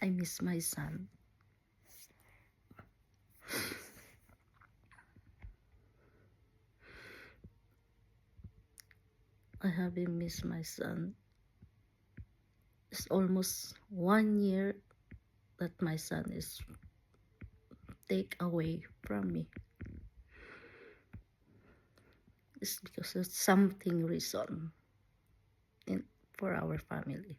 I miss my son. I haven't missed my son. It's almost 1 year that my son is take away from me. It's because of something reason for our family.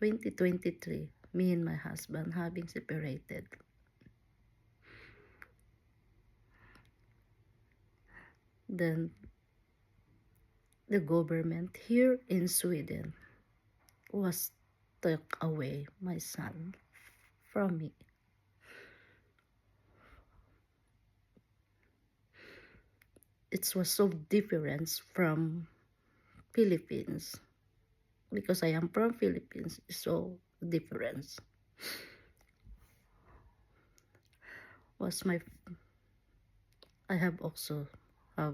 In 2023, me and my husband having separated. Then the government here in Sweden was took away my son from me. It was so different from Philippines because I am from Philippines. It's so different. Was my I have also a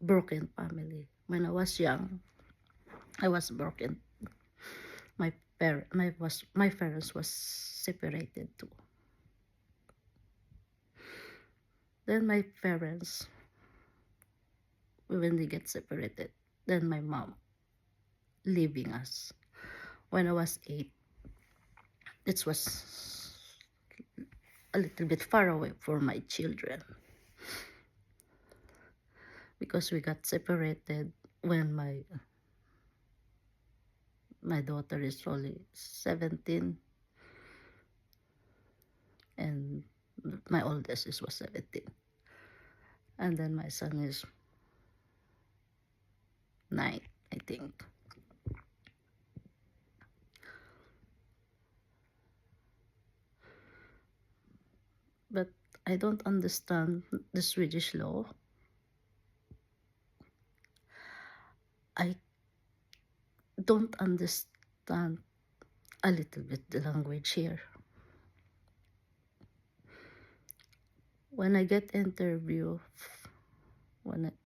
broken family. When I was young, I was broken. My parents was separated too. Then my parents, when they get separated, then my mom leaving us. When I was 8, it was a little bit far away from my children because we got separated when my daughter is only 17 and my oldest was 17, and then my son is 9, I think. But I don't understand the Swedish law. I don't understand a little bit the language here. When I get interview,